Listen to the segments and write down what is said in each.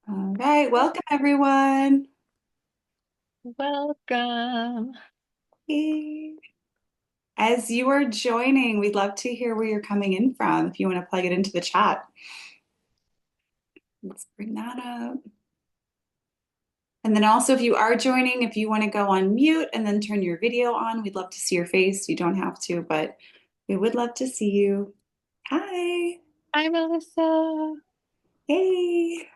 All right, welcome everyone. Welcome. Hey. As you are joining, we'd love to hear where you're coming in from. If you want to plug it into the chat, let's bring that up. And then also, if you are joining, if you want to go on mute and then turn your video on, we'd love to see your face. You don't have to, but we would love to see you. Hi. Hi, Melissa. Hey.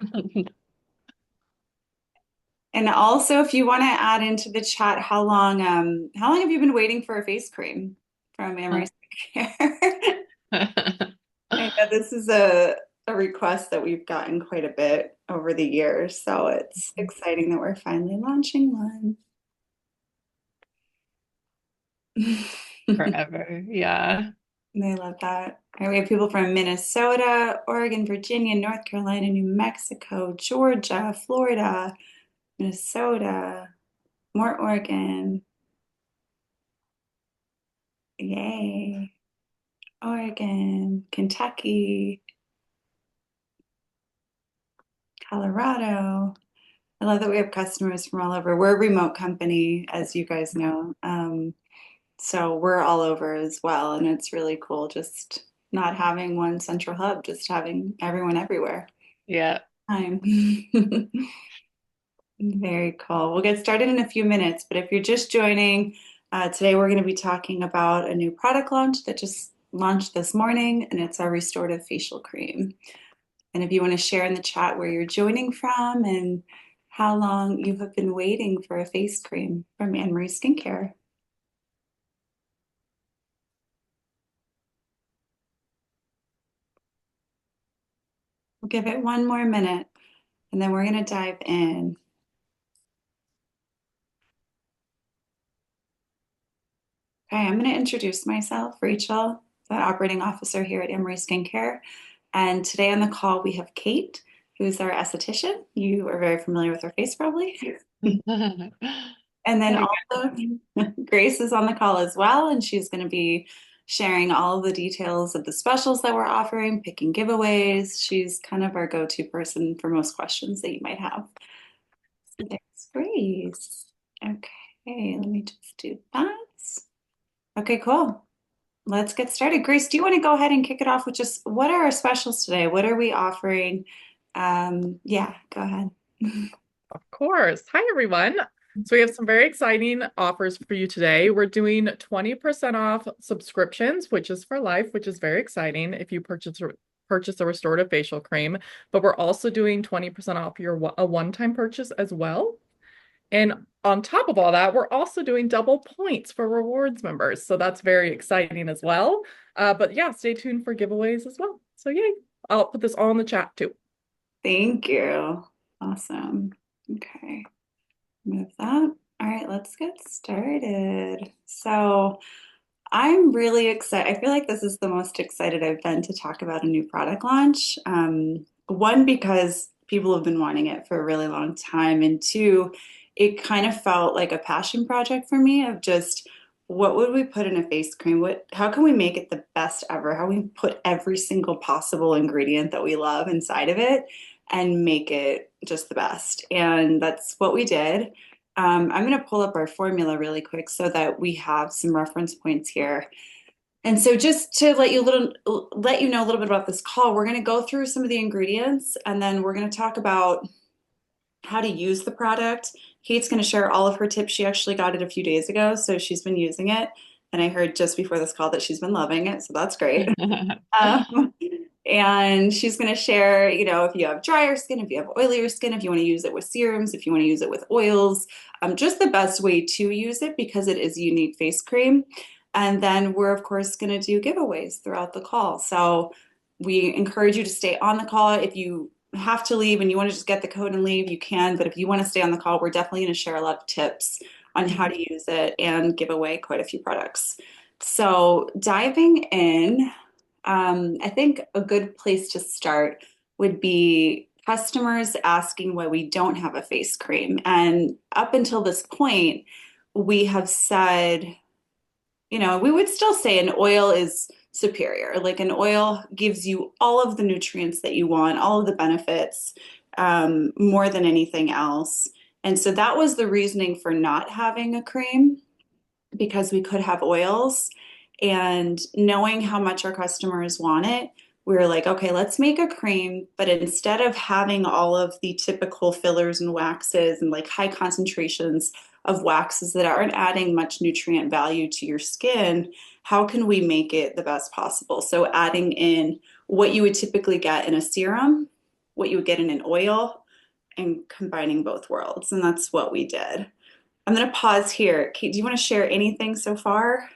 And also, if you want to add into the chat, how long have you been waiting for a face cream from Amory Skincare? I know this is a request that we've gotten quite a bit over the years, so it's exciting that we're finally launching one. Forever. Yeah. They love that. All right, we have people from Minnesota, Oregon, Virginia, North Carolina, New Mexico, Georgia, Florida, Minnesota, more Oregon. Yay. Oregon, Kentucky, Colorado. I love that we have customers from all over. We're a remote company, as you guys know. So we're all over as well. And it's really cool just not having one central hub, just having everyone everywhere. Yeah. Time. Very cool. We'll get started in a few minutes, but if you're just joining, today we're going to be talking about a new product launch that just launched this morning, and it's our Restorative Facial Cream. And if you want to share in the chat where you're joining from and how long you have been waiting for a face cream from Anne Marie Skincare. We'll give it one more minute and then we're going to dive in. Okay, I'm going to introduce myself, Rachel, the operating officer here at Emory Skincare. And today on the call, we have Kate, who's our esthetician. You are very familiar with her face, probably. And then Very also, Grace is on the call as well, and she's going to be sharing all of the details of the specials that we're offering, picking giveaways. She's kind of our go-to person for most questions that you might have. So there's Grace. Okay, let me just do that. Okay, cool. Let's get started. Grace, do you want to go ahead and kick it off with just what are our specials today? What are we offering? Yeah, go ahead. Of course. Hi, everyone. So we have some very exciting offers for you today. We're doing 20% off subscriptions, which is for life, which is very exciting if you purchase a restorative facial cream. But we're also doing 20% off a one-time purchase as well. And on top of all that, we're also doing double points for rewards members. So that's very exciting as well. But yeah, stay tuned for giveaways as well. So yay, I'll put this all in the chat too. Thank you. Awesome. Okay, move that. All right, let's get started. So I'm really excited. I feel like this is the most excited I've been to talk about a new product launch. One, because people have been wanting it for a really long time, and two, it kind of felt like a passion project for me of just what would we put in a face cream? How can we make it the best ever? How we put every single possible ingredient that we love inside of it and make it just the best. And that's what we did. I'm going to pull up our formula really quick so that we have some reference points here. And so just to let you know a little bit about this call, we're going to go through some of the ingredients and then we're going to talk about how to use the product. Kate's going to share all of her tips. She actually got it a few days ago, so she's been using it. And I heard just before this call that she's been loving it, so that's great. Um, and she's going to share, if you have drier skin, if you have oilier skin, if you want to use it with serums, if you want to use it with oils, just the best way to use it because it is a unique face cream. And then we're, of course, going to do giveaways throughout the call. So we encourage you to stay on the call. If you have to leave and you want to just get the code and leave, you can. But if you want to stay on the call, we're definitely going to share a lot of tips on how to use it and give away quite a few products. So diving in, I think a good place to start would be customers asking why we don't have a face cream. And up until this point, we have said, we would still say an oil is superior. Like an oil gives you all of the nutrients that you want, all of the benefits. more than anything else. And so that was the reasoning for not having a cream because we could have oils. And knowing how much our customers want it, we were like, okay, let's make a cream, but instead of having all of the typical fillers and waxes and like high concentrations of waxes that aren't adding much nutrient value to your skin, how can we make it the best possible? So adding in what you would typically get in a serum, what you would get in an oil, and combining both worlds. And that's what we did. I'm going to pause here. Kate, do you want to share anything so far?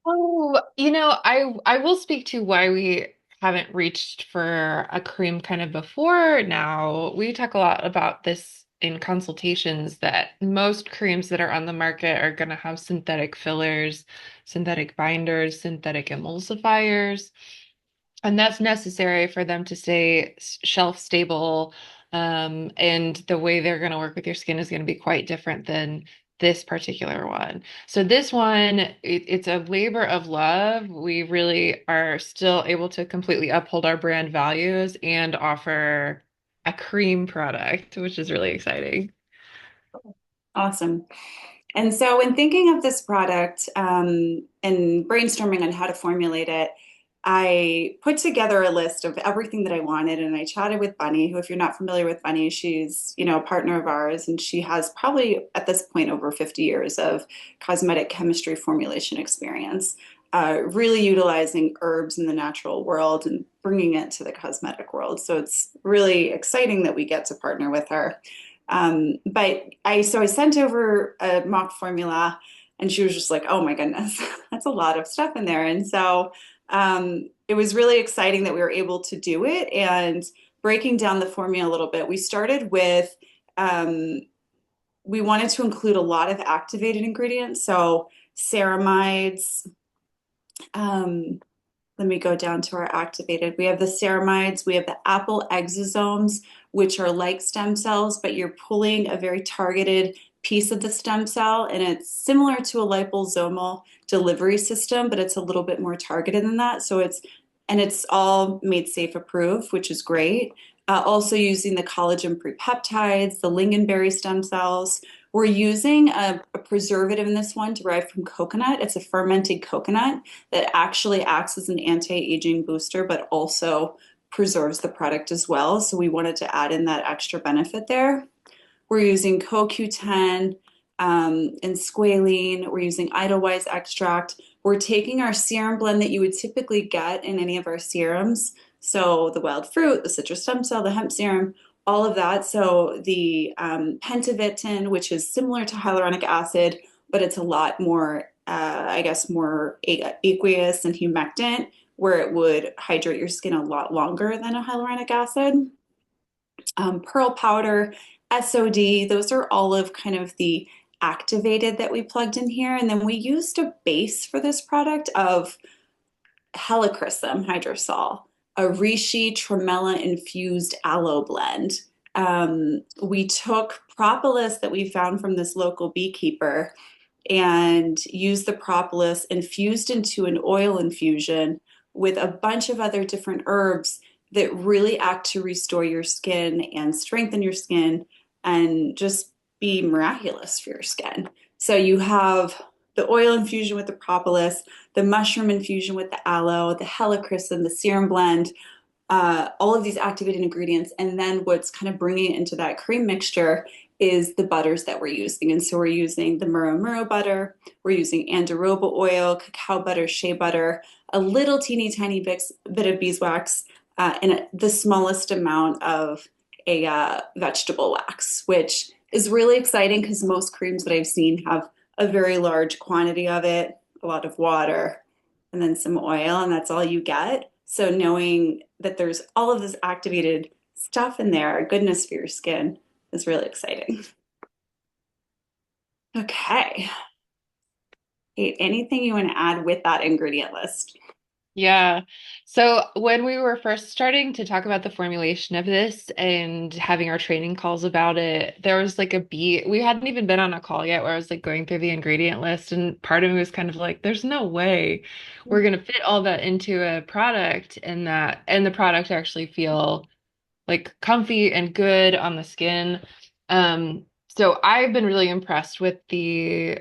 Oh, I will speak to why we haven't reached for a cream kind of before now. We talk a lot about this in consultations that most creams that are on the market are going to have synthetic fillers, synthetic binders, synthetic emulsifiers. And that's necessary for them to stay shelf stable. And the way they're going to work with your skin is going to be quite different than this particular one. So this one, it's a labor of love. We really are still able to completely uphold our brand values and offer a cream product, which is really exciting. Awesome. And so, when thinking of this product and brainstorming on how to formulate it, I put together a list of everything that I wanted, and I chatted with Bunny, who, if you're not familiar with Bunny, she's, a partner of ours, and she has probably at this point over 50 years of cosmetic chemistry formulation experience, really utilizing herbs in the natural world and bringing it to the cosmetic world. So it's really exciting that we get to partner with her. So I sent over a mock formula and she was just like, oh my goodness, that's a lot of stuff in there. And so it was really exciting that we were able to do it. And breaking down the formula a little bit, we started with, um, we wanted to include a lot of activated ingredients. So ceramides, um, let me go down to our activated. We have the ceramides, we have the apple exosomes, which are like stem cells, but you're pulling a very targeted piece of the stem cell, and it's similar to a liposomal delivery system, but it's a little bit more targeted than that. It's all made safe approved, which is great. Also using the collagen prepeptides, the lingonberry stem cells. We're using a preservative in this one derived from coconut. It's a fermented coconut that actually acts as an anti-aging booster, but also preserves the product as well. So we wanted to add in that extra benefit there. We're using CoQ10 and squalene. We're using Edelweiss extract. We're taking our serum blend that you would typically get in any of our serums. So the wild fruit, the citrus stem cell, the hemp serum, all of that. So the pentavitin, which is similar to hyaluronic acid, but it's a lot more, I guess, more aqueous and humectant, where it would hydrate your skin a lot longer than a hyaluronic acid. Pearl powder, SOD, those are all of kind of the activated that we plugged in here. And then we used a base for this product of helichrysum hydrosol, a reishi tremella infused aloe blend. We took propolis that we found from this local beekeeper and used the propolis infused into an oil infusion with a bunch of other different herbs that really act to restore your skin and strengthen your skin and just be miraculous for your skin. So you have the oil infusion with the propolis, the mushroom infusion with the aloe, the helichrysum, the serum blend, all of these activated ingredients. And then what's kind of bringing it into that cream mixture is the butters that we're using. And so we're using the Muro Muro butter, we're using Andiroba oil, cacao butter, shea butter, a little teeny tiny bit of beeswax, and the smallest amount of a vegetable wax, which is really exciting because most creams that I've seen have a very large quantity of it, a lot of water, and then some oil, and that's all you get. So knowing that there's all of this activated stuff in there, goodness for your skin, is really exciting. Okay. Hey, anything you want to add with that ingredient list? Yeah. So when we were first starting to talk about the formulation of this and having our training calls about it, there was like a beat. We hadn't even been on a call yet where I was like going through the ingredient list, and part of me was kind of like, there's no way we're gonna fit all that into a product and the product actually feel like comfy and good on the skin. So I've been really impressed with the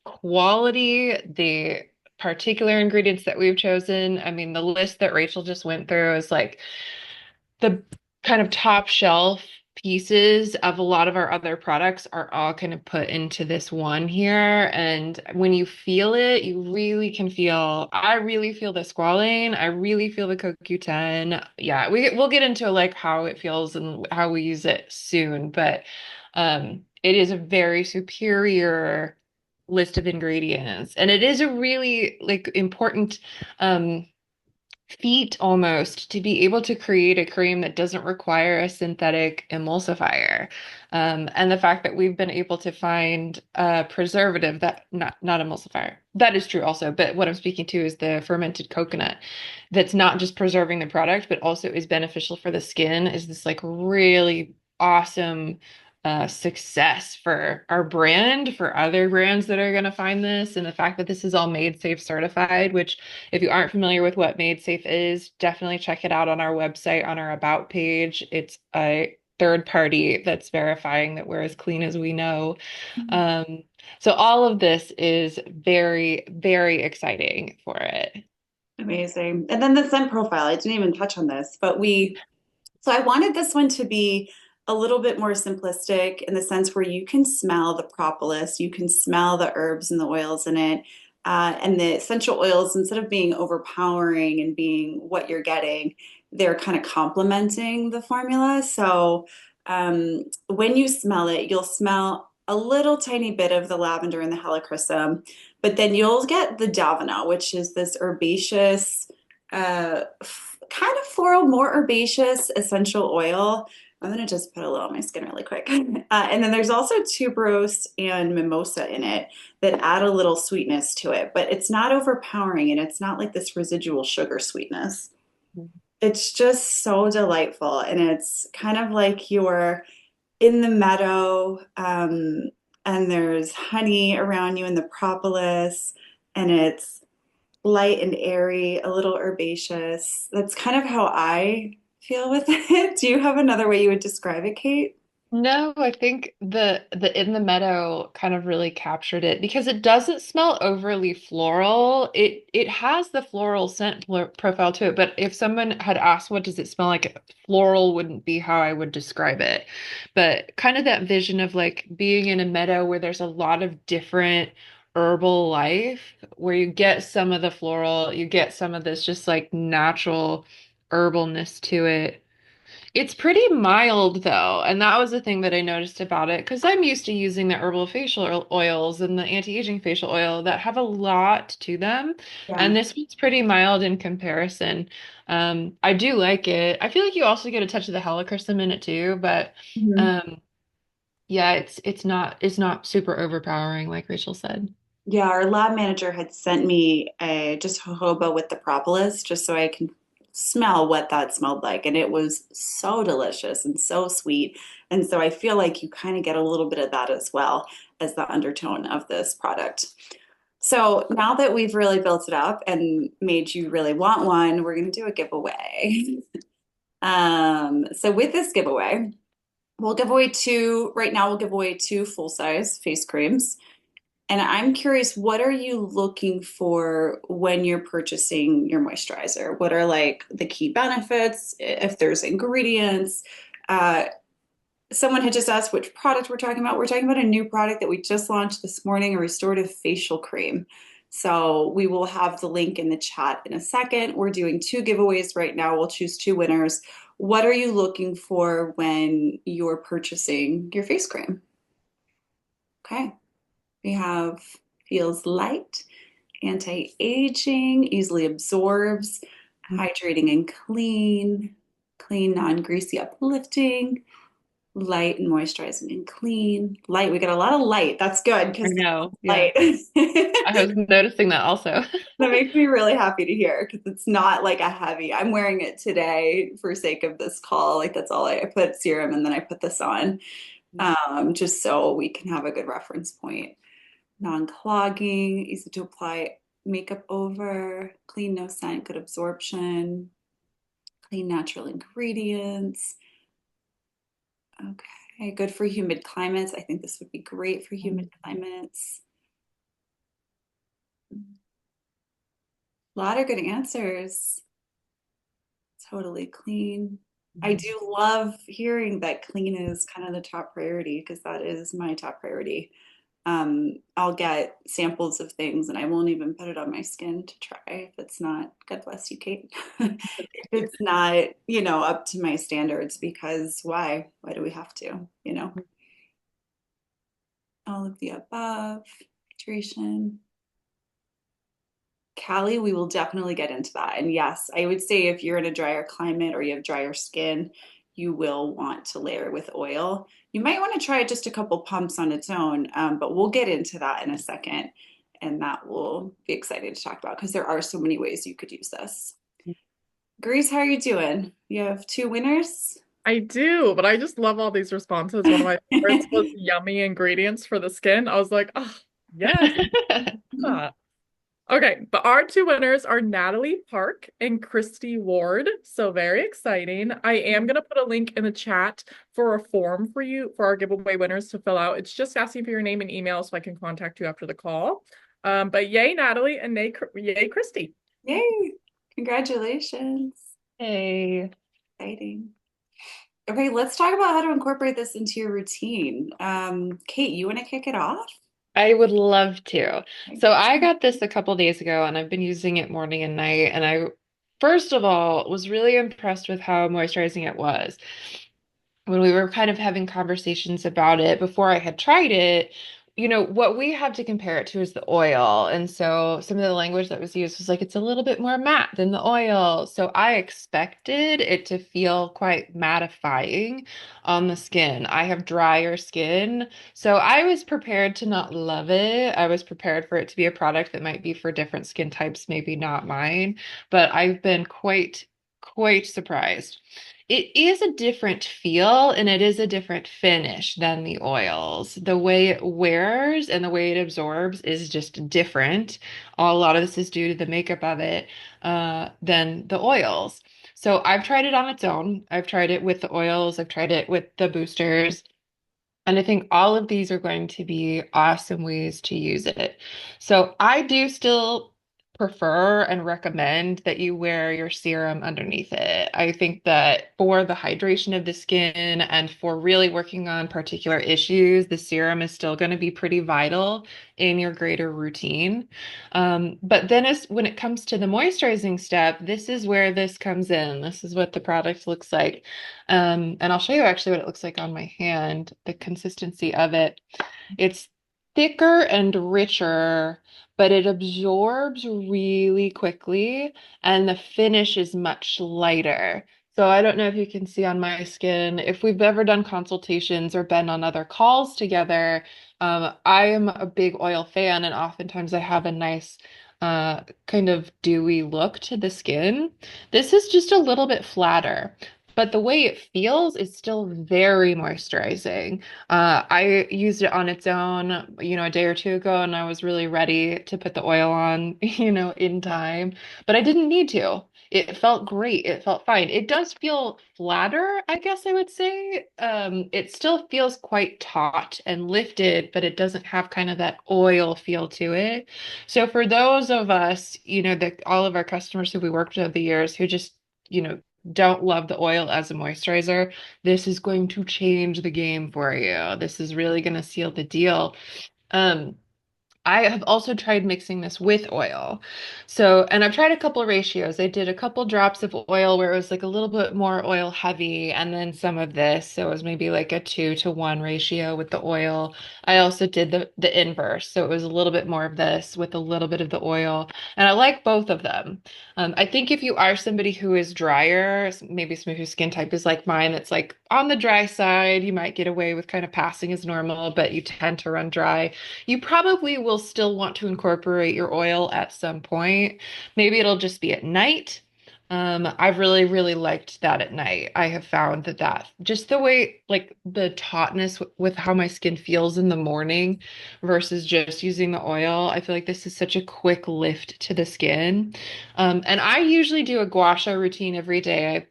quality, the particular ingredients that we've chosen. I mean, the list that Rachel just went through is like the kind of top shelf pieces of a lot of our other products are all kind of put into this one here. And when you feel it, you really can feel, I really feel the squalane. I really feel the CoQ10. Yeah, we'll get into like how it feels and how we use it soon, but it is a very superior list of ingredients. And it is a really like important feat almost to be able to create a cream that doesn't require a synthetic emulsifier. And the fact that we've been able to find a preservative that not emulsifier. That is true also, but what I'm speaking to is the fermented coconut that's not just preserving the product, but also is beneficial for the skin is this like really awesome success for our brand, for other brands that are going to find this, and the fact that this is all Made Safe certified, which if you aren't familiar with what Made Safe is, definitely check it out on our website, on our About page. It's a third party that's verifying that we're as clean as we know. Um, so all of this is very, very exciting for it. Amazing. And then the scent profile, I didn't even touch on this, but so I wanted this one to be a little bit more simplistic in the sense where you can smell the propolis, you can smell the herbs and the oils in it. And the essential oils, instead of being overpowering and being what you're getting, they're kind of complementing the formula. So when you smell it, you'll smell a little tiny bit of the lavender and the helichrysum, but then you'll get the davina, which is this herbaceous, kind of floral, more herbaceous essential oil. I'm gonna just put a little on my skin really quick. And then there's also tuberose and mimosa in it that add a little sweetness to it, but it's not overpowering and it's not like this residual sugar sweetness. It's just so delightful. And it's kind of like you're in the meadow, and there's honey around you in the propolis, and it's light and airy, a little herbaceous. That's kind of how I feel with it. Do you have another way you would describe it, Kate? No, I think the in the meadow kind of really captured it because it doesn't smell overly floral. It has the floral scent profile to it, but if someone had asked what does it smell like, floral wouldn't be how I would describe it. But kind of that vision of like being in a meadow where there's a lot of different herbal life, where you get some of the floral, you get some of this just like natural herbalness to it. It's pretty mild though, and that was the thing that I noticed about it because I'm used to using the herbal facial oils and the anti-aging facial oil that have a lot to them, Yeah. and this one's pretty mild in comparison. I do like it. I feel like you also get a touch of the helichrysum in it too, but Mhm. um, yeah, it's not super overpowering like Rachel said. Yeah, our lab manager had sent me just jojoba with the propolis just so I can smell what that smelled like. And it was so delicious and so sweet. And so I feel like you kind of get a little bit of that as well as the undertone of this product. So now that we've really built it up and made you really want one, we're going to do a giveaway. So with this giveaway, we'll give away two, right now we'll give away two full-size face creams. And I'm curious, what are you looking for when you're purchasing your moisturizer? What are like the key benefits, if there's ingredients? Uh, Someone had just asked which product we're talking about. We're talking about a new product that we just launched this morning, a restorative facial cream. So we will have the link in the chat in a second. We're doing two giveaways right now. We'll choose two winners. What are you looking for when you're purchasing your face cream? Okay. We have feels light, anti-aging, easily absorbs, hydrating and clean, clean, non-greasy, uplifting, light and moisturizing and clean. Light, we got a lot of light. That's good I because know, yeah. light. I was noticing that also. That makes me really happy to hear because it's not like a heavy. I'm wearing it today for sake of this call. Like that's all I put serum and then I put this on, just so we can have a good reference point. Non-clogging, easy to apply makeup over, clean, no scent, good absorption, clean natural ingredients. Okay, good for humid climates. I think this would be great for humid climates. A lot of good answers. Totally clean. I do love hearing that clean is kind of the top priority because that is my top priority. I'll get samples of things and I won't even put it on my skin to try if it's not, God bless you, Kate, if it's not, up to my standards because why? Why do we have to? All of the above, hydration. Callie, we will definitely get into that. And yes, I would say if you're in a drier climate or you have drier skin, you will want to layer with oil. You might want to try just a couple pumps on its own, but we'll get into that in a second. And that will be exciting to talk about because there are so many ways you could use this. Grace, how are you doing? You have two winners? I do, but I just love all these responses. One of my favorites was yummy ingredients for the skin. I was like, oh, yes. Ah. Okay, but our two winners are Natalie Park and Christy Ward. So very exciting. I am going to put a link in the chat for a form for you for our giveaway winners to fill out. It's just asking for your name and email so I can contact you after the call. But yay, Natalie, and yay, Christy. Yay! Congratulations. Hey. Exciting. Okay, let's talk about how to incorporate this into your routine. Kate, you want to kick it off? I would love to. Okay. So I got this a couple days ago and I've been using it morning and night. And I, first of all, was really impressed with how moisturizing it was. When we were kind of having conversations about it before I had tried it, what we have to compare it to is the oil. And so some of the language that was used was like, it's a little bit more matte than the oil. So I expected it to feel quite mattifying on the skin. I have drier skin. So I was prepared to not love it. I was prepared for it to be a product that might be for different skin types, maybe not mine, but I've been quite surprised. It is a different feel and it is a different finish than the oils. The way it wears and the way it absorbs is just different. A lot of this is due to the makeup of it than the oils. So I've tried it on its own. I've tried it with the oils. I've tried it with the boosters. And I think all of these are going to be awesome ways to use it. So I do still prefer and recommend that you wear your serum underneath it. I think that for the hydration of the skin and for really working on particular issues, the serum is still going to be pretty vital in your greater routine. But then when it comes to the moisturizing step, this is where this comes in. This is what the product looks like. And I'll show you actually what it looks like on my hand, the consistency of it. It's thicker and richer, but it absorbs really quickly, and the finish is much lighter. So I don't know if you can see on my skin, if we've ever done consultations or been on other calls together, I am a big oil fan, and oftentimes I have a nice kind of dewy look to the skin. This is just a little bit flatter. But the way it feels is still very moisturizing. I used it on its own, a day or two ago, and I was really ready to put the oil on, in time, but I didn't need to. It felt great. It felt fine. It does feel flatter, I guess I would say. It still feels quite taut and lifted, but it doesn't have kind of that oil feel to it. So for those of us, that all of our customers who we worked with over the years who just, don't love the oil as a moisturizer, this is going to change the game for you. This is really going to seal the deal. Um, I have also tried mixing this with oil. So, and I've tried a couple of ratios. I did a couple drops of oil where it was like a little bit more oil heavy, and then some of this. So it was maybe like a 2-to-1 ratio with the oil. I also did the inverse. So it was a little bit more of this with a little bit of the oil. And I like both of them. I think if you are somebody who is drier, maybe some of your skin type is like mine, that's like on the dry side, you might get away with kind of passing as normal, but you tend to run dry. You probably will still want to incorporate your oil at some point. Maybe it'll just be at night. I've really, really liked that at night. I have found that just the way, like the tautness with how my skin feels in the morning versus just using the oil, I feel like this is such a quick lift to the skin. And I usually do a gua sha routine every day.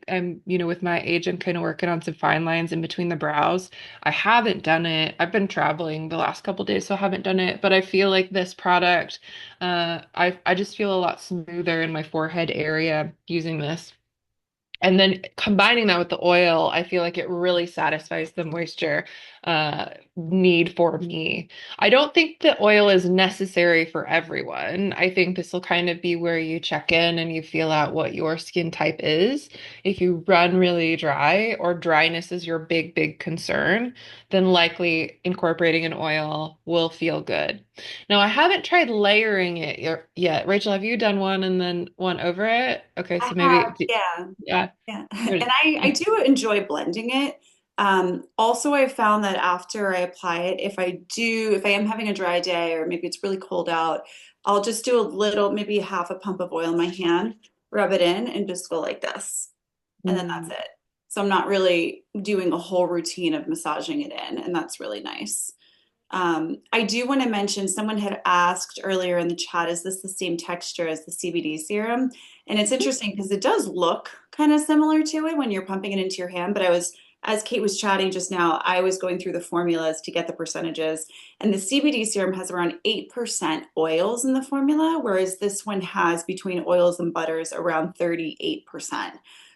With my age, I'm kind of working on some fine lines in between the brows. I haven't done it. I've been traveling the last couple days, so I haven't done it. But I feel like this product I just feel a lot smoother in my forehead area using this. And then combining that with the oil, I feel like it really satisfies the moisture need for me. I don't think the oil is necessary for everyone. I think this will kind of be where you check in and you feel out what your skin type is. If you run really dry or dryness is your big, big concern, then likely incorporating an oil will feel good. Now, I haven't tried layering it yet. Rachel, have you done one and then one over it? Okay, I so have, maybe. yeah. Yeah. Yeah. There's, And I do enjoy blending it. Also, I found that after I apply it, if I am having a dry day or maybe it's really cold out, I'll just do a little, maybe half a pump of oil in my hand, rub it in, and just go like this. And then that's mm, it. So I'm not really doing a whole routine of massaging it in, and that's really nice. I do want to mention someone had asked earlier in the chat, is this the same texture as the CBD serum? And it's interesting because it does look kind of similar to it when you're pumping it into your hand. But as Kate was chatting just now, I was going through the formulas to get the percentages. And the CBD serum has around 8% oils in the formula, whereas this one has between oils and butters around 38%.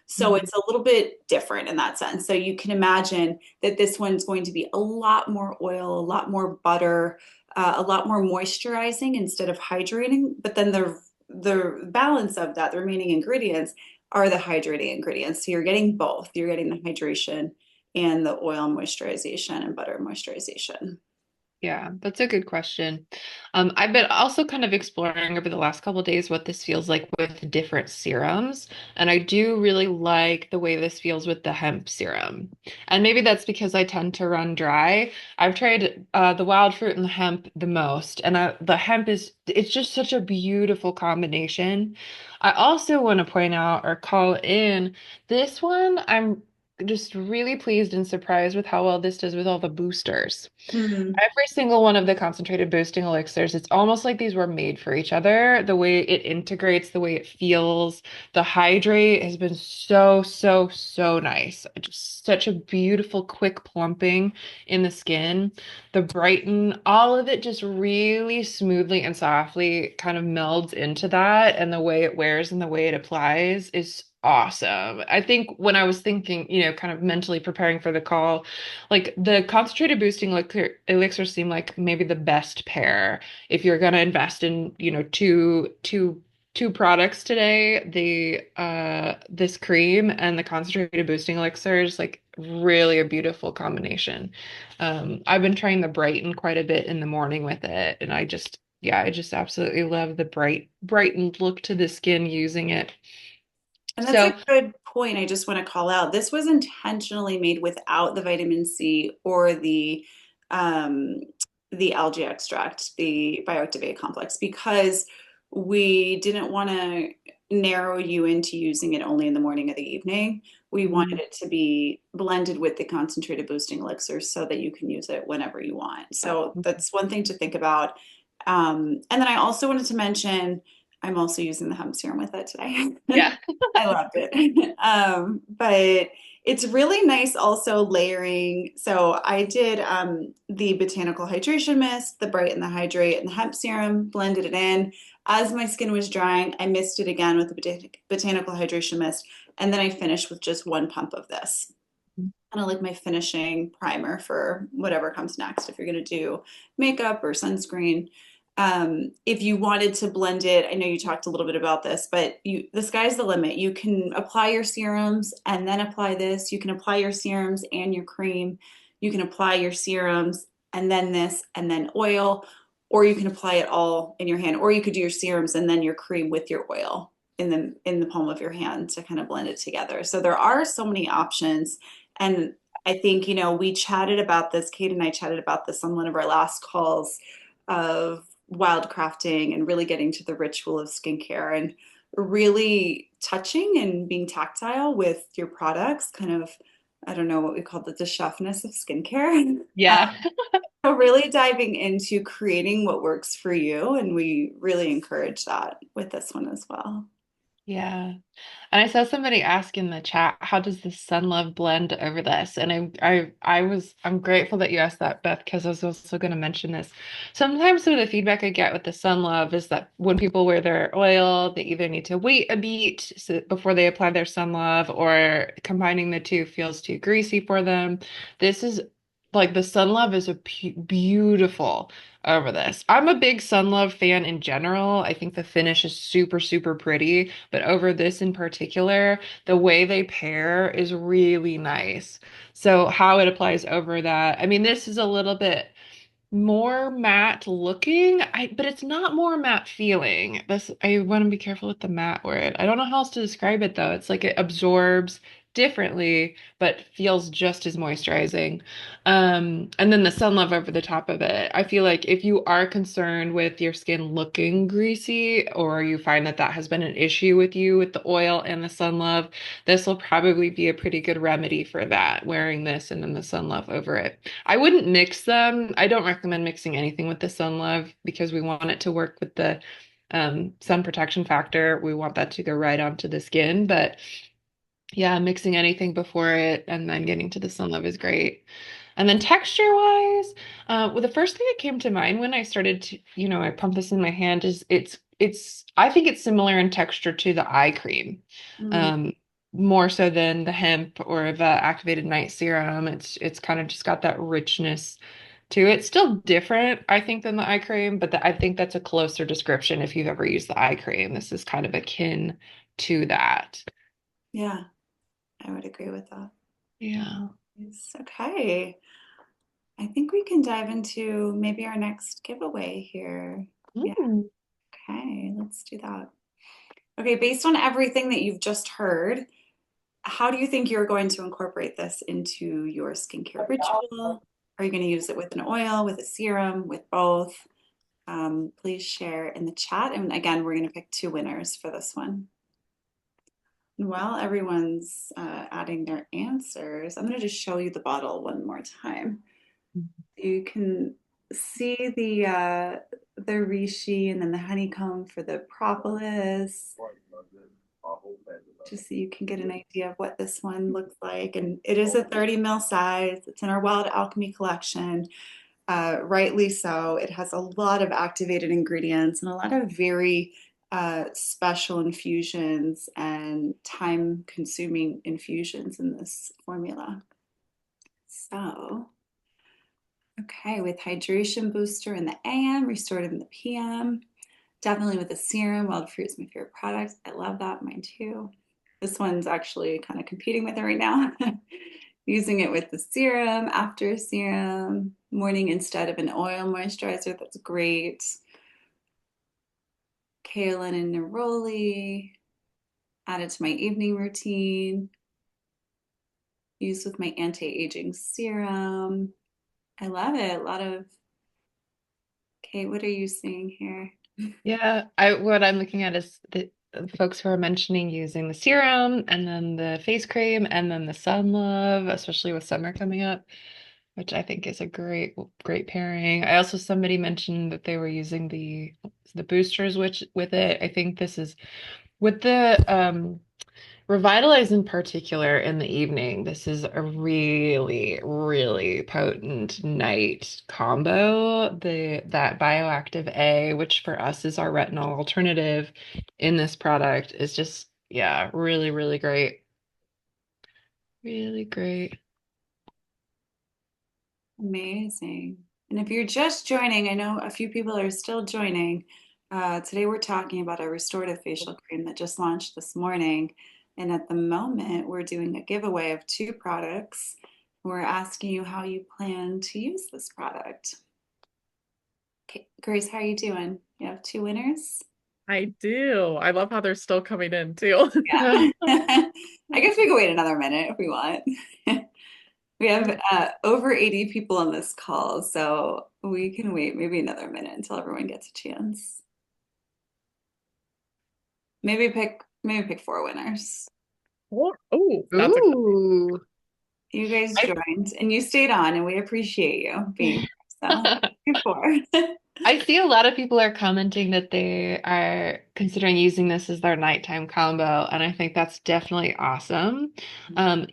So mm, it's a little bit different in that sense. So you can imagine that this one's going to be a lot more oil, a lot more butter, a lot more moisturizing instead of hydrating. But then the balance of that, the remaining ingredients, are the hydrating ingredients. So you're getting both. You're getting the hydration and the oil moisturization and butter moisturization. yeah, that's a good question. I've been also kind of exploring over the last couple of days what this feels like with different serums, and I do really like the way this feels with the hemp serum. And maybe that's because I tend to run dry. I've tried the wild fruit and the hemp the most, and the hemp it's just such a beautiful combination. I also want to point out or call in this one. I'm just really pleased and surprised with how well this does with all the boosters. Mm. Every single one of the concentrated boosting elixirs, it's almost like these were made for each other. The way it integrates, the way it feels, the hydrate has been so, so, so nice. Just such a beautiful, quick plumping in the skin. The brighten, all of it just really smoothly and softly kind of melds into that. And the way it wears and the way it applies is awesome. I think when I was thinking, kind of mentally preparing for the call, like the concentrated boosting elixir seem like maybe the best pair if you're going to invest in, two products today, the this cream and the concentrated boosting elixirs, like really a beautiful combination. I've been trying the Brighten quite a bit in the morning with it, and I just absolutely love the brightened look to the skin using it. And that's a So, good point. I just want to call out. This was intentionally made without the vitamin C or um, the algae extract, the bioactive complex, because we didn't want to narrow you into using it only in the morning or the evening. We wanted mm, it to be blended with the concentrated boosting elixirs so that you can use it whenever you want. So that's one thing to think about. And then I also wanted to mention I'm also using the hemp serum with it today. yeah. I loved it. But it's really nice also layering. So I did the botanical hydration mist, the bright and the hydrate, and the hemp serum, blended it in. As my skin was drying, I mixed it again with the botanical hydration mist, and then I finished with just one pump of this. Kind of like my finishing primer for whatever comes next. If you're going to do makeup or sunscreen, if you wanted to blend it, I know you talked a little bit about this, but the sky's the limit. You can apply your serums and then apply this. You can apply your serums and your cream. You can apply your serums and then this and then oil, or you can apply it all in your hand, or you could do your serums and then your cream with your oil in the palm of your hand to kind of blend it together. So there are so many options. And I think, we chatted about this, Kate and I chatted about this on one of our last calls of wildcrafting and really getting to the ritual of skincare. And really touching and being tactile with your products, kind of, I don't know what we call the chefness of skincare. Yeah. So really diving into creating what works for you, and we really encourage that with this one as well. Yeah. And I saw somebody ask in the chat, how does the Sun Love blend over this? And I'm grateful that you asked that, Beth, because I was also going to mention this. Sometimes some of the feedback I get with the Sun Love is that when people wear their oil, they either need to wait a beat before they apply their Sun Love, or combining the two feels too greasy for them. This is like the Sun Love is a beautiful over this. I'm a big Sun Love fan in general. I think the finish is super, super pretty, but over this in particular, the way they pair is really nice. So how it applies over that, I mean, this is a little bit more matte looking, but it's not more matte feeling. This I want to be careful with the matte word. I don't know how else to describe it though. It's like it absorbs differently, but feels just as moisturizing. And then the Sun Love over the top of it. I feel like if you are concerned with your skin looking greasy, or you find that that has been an issue with you with the oil and the Sun Love, this will probably be a pretty good remedy for that, wearing this and then the Sun Love over it. I wouldn't mix them. I don't recommend mixing anything with the Sun Love because we want it to work with the sun protection factor. We want that to go right onto the skin. But yeah, mixing anything before it and then getting to the Sun Love is great. And then texture wise, well, the first thing that came to mind when I started to, I pump this in my hand is I think it's similar in texture to the eye cream. Mm, Um, More so than the hemp or the activated night serum. It's kind of just got that richness to it. Still different, I think, than the eye cream, but I think that's a closer description if you've ever used the eye cream. This is kind of akin to that. yeah, I would agree with that. Yeah. Yes, okay. I think we can dive into maybe our next giveaway here. Yeah, Mm. okay, let's do that. Okay, based on everything that you've just heard, how do you think you're going to incorporate this into your skincare ritual? Are you going to use it with an oil, with a serum, with both? Please share in the chat. And again, we're going to pick two winners for this one. And while everyone's adding their answers, I'm going to just show you the bottle one more time. You can see the reishi and then the honeycomb for the propolis, just so you can get an idea of what this one looks like. And it is a 30 ml size. It's in our Wild Alchemy collection. Rightly so. It has a lot of activated ingredients and a lot of very special infusions and time consuming infusions in this formula. So, okay, with hydration booster in the AM, restorative in the PM, definitely with the serum. Wild fruit is my favorite product. I love that, mine too. This one's actually kind of competing with it right now. Using it with the serum, after a serum, morning instead of an oil moisturizer. That's great. Kaolin and neroli, added to my evening routine. Used with my anti-aging serum. I love it. A lot of, Kate, what are you seeing here? Yeah, what I'm looking at is the folks who are mentioning using the serum and then the face cream and then the Sun Love, especially with summer coming up, which I think is a great pairing. I also somebody mentioned that they were using the boosters which with it. I think this is with the Revitalize in particular in the evening. This is a really, really potent night combo. That bioactive A, which for us is our retinol alternative in this product, is just, yeah, really, really great. Really great. Amazing. And if you're just joining, I know a few people are still joining. Today we're talking about a restorative facial cream that just launched this morning. And at the moment, we're doing a giveaway of two products. We're asking you how you plan to use this product. Okay, Grace, how are you doing? You have two winners? I do. I love how they're still coming in too. Yeah. I guess we can wait another minute if we want. We have over 80 people on this call, so we can wait maybe another minute until everyone gets a chance. maybe pick four winners. Oh, that's exciting. Ooh. You guys I joined and you stayed on, and we appreciate you being here. So pick four. I see a lot of people are commenting that they are considering using this as their nighttime combo, and I think that's definitely awesome.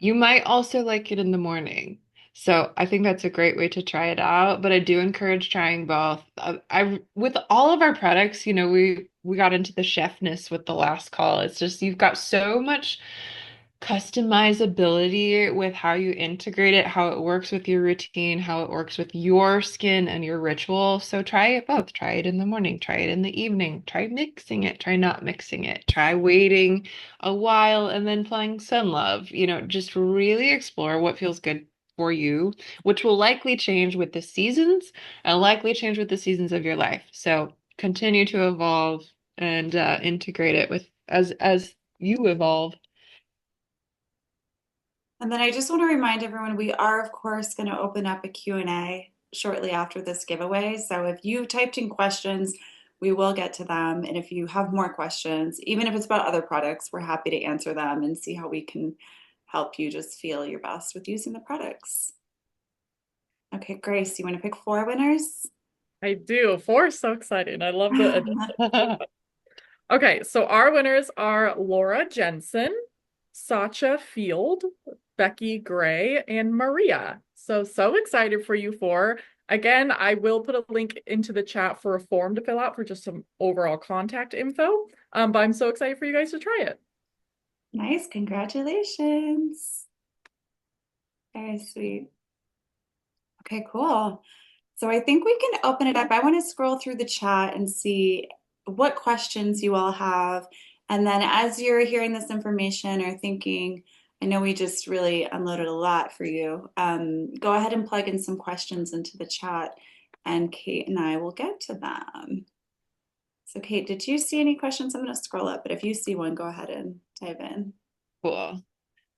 You might also like it in the morning. So I think that's a great way to try it out, but I do encourage trying both. I with all of our products, we got into the chefness with the last call. It's just you've got so much customizability with how you integrate it, how it works with your routine, how it works with your skin and your ritual. So try it both. Try it in the morning, try it in the evening, try mixing it, try not mixing it, try waiting a while and then applying Sun Love. Just really explore what feels good for you, which will likely change with the seasons and likely change with the seasons of your life. So continue to evolve and integrate it with as you evolve. And then I just want to remind everyone, we are, of course, going to open up a Q&A shortly after this giveaway. So if you typed in questions, we will get to them. And if you have more questions, even if it's about other products, we're happy to answer them and see how we can help you just feel your best with using the products. Okay, Grace, you want to pick four winners? I do. Four is so exciting. I love the Okay, so our winners are Laura Jensen, Sacha Field, Becky Gray, and Maria. So excited for you four. Again, I will put a link into the chat for a form to fill out for just some overall contact info. But I'm so excited for you guys to try it. Nice, congratulations. Very sweet. Okay, cool. So I think we can open it up. I want to scroll through the chat and see what questions you all have. And then as you're hearing this information or thinking, I know we just really unloaded a lot for you. Go ahead and plug in some questions into the chat, and Kate and I will get to them. So Kate, did you see any questions? I'm going to scroll up, but if you see one, go ahead and type in. Cool.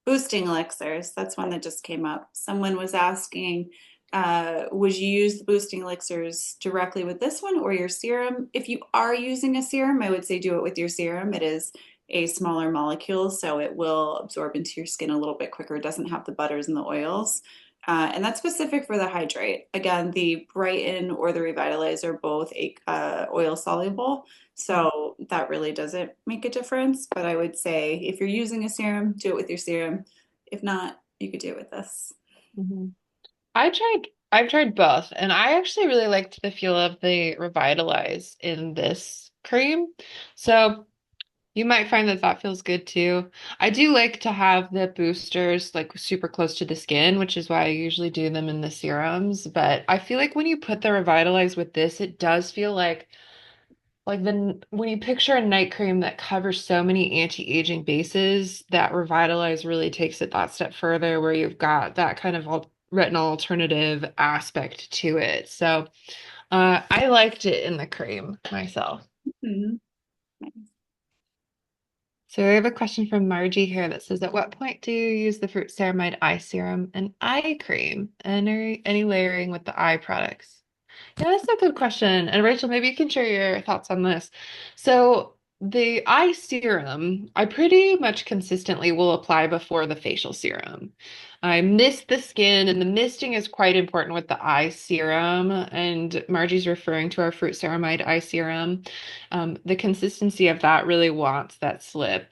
Boosting elixirs, that's one that just came up. Someone was asking, would you use the boosting elixirs directly with this one or your serum? If you are using a serum, I would say do it with your serum. It is a smaller molecule, so it will absorb into your skin a little bit quicker. It doesn't have the butters and the oils. And that's specific for the hydrate. Again, the Brighten or the Revitalize are both oil soluble, so that really doesn't make a difference. But I would say if you're using a serum, do it with your serum. If not, you could do it with this. Mhm. I've tried both, and I actually really liked the feel of the Revitalize in this cream. So you might find that that feels good too. I do like to have the boosters like super close to the skin, which is why I usually do them in the serums. But I feel like when you put the Revitalize with this, it does feel like when you picture a night cream that covers so many anti-aging bases, that Revitalize really takes it that step further, where you've got that kind of retinol alternative aspect to it. So I liked it in the cream myself. Mhm. So I have a question from Margie here that says, at what point do you use the fruit ceramide eye serum and eye cream? And any layering with the eye products? Yeah, that's a good question. And Rachel, maybe you can share your thoughts on this. So the eye serum, I pretty much consistently will apply before the facial serum. I mist the skin, and the misting is quite important with the eye serum. And Margie's referring to our fruit ceramide eye serum. The consistency of that really wants that slip,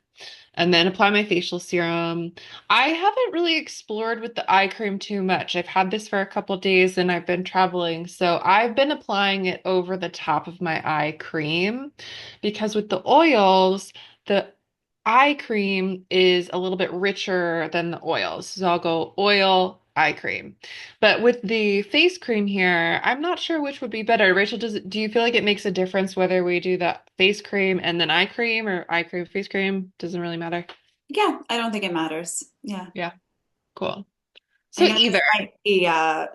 and then apply my facial serum. I haven't really explored with the eye cream too much. I've had this for a couple days and I've been traveling, so I've been applying it over the top of my eye cream because with the oils, the eye cream is a little bit richer than the oils. So I'll go oil, eye cream. But with the face cream here, I'm not sure which would be better. Rachel, do you feel like it makes a difference whether we do the face cream and then eye cream, or eye cream, face cream? Doesn't really matter. Yeah, I don't think it matters. Yeah. Yeah, cool. I So know this either. might be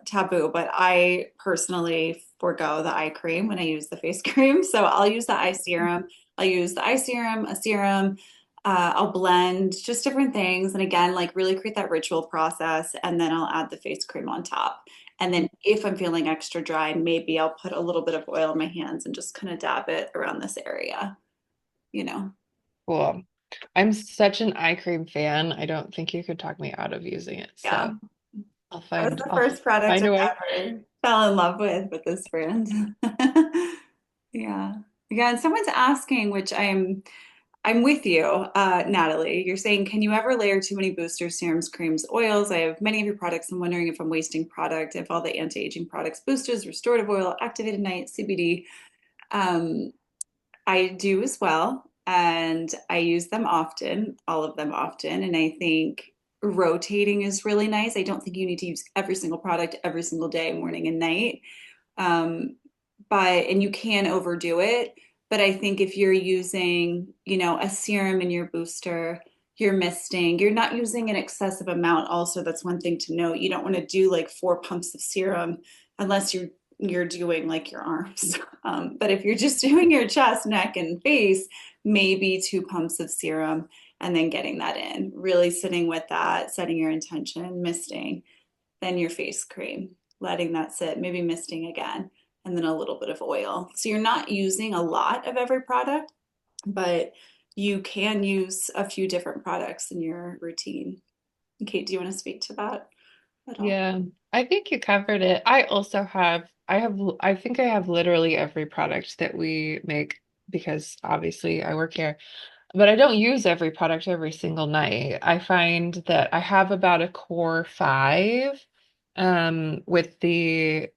taboo, but I personally forego the eye cream when I use the face cream. So I'll use the eye serum. I'll use the eye serum, a serum. I'll blend just different things. And again, like really create that ritual process. And then I'll add the face cream on top. And then if I'm feeling extra dry, maybe I'll put a little bit of oil in my hands and just kind of dab it around this area, you know. Cool. I'm such an eye cream fan. I don't think you could talk me out of using it. Yeah. So That was the I'll first product find a way. I ever fell in love with this brand. Yeah. Yeah, and someone's asking, which I'm with you, Natalie. You're saying, can you ever layer too many boosters, serums, creams, oils? I have many of your products. I'm wondering if I'm wasting product, if all the anti-aging products, boosters, restorative oil, activated night, CBD. Um, I do as well, and I use them often, all of them often, and I think rotating is really nice. I don't think you need to use every single product every single day, morning and night. Um, and you can overdo it. But I think if you're using, a serum in your booster, you're misting, you're not using an excessive amount. Also, that's one thing to note. You don't want to do like 4 pumps of serum unless you're doing like your arms. But if you're just doing your chest, neck, and face, maybe 2 pumps of serum and then getting that in, really sitting with that, setting your intention, misting, then your face cream, letting that sit, maybe misting again, and then a little bit of oil. So you're not using a lot of every product, but you can use a few different products in your routine. Kate, do you want to speak to that at all? Yeah, I think you covered it. I think I have literally every product that we make because obviously I work here. But I don't use every product every single night. I find that I have about a core five with the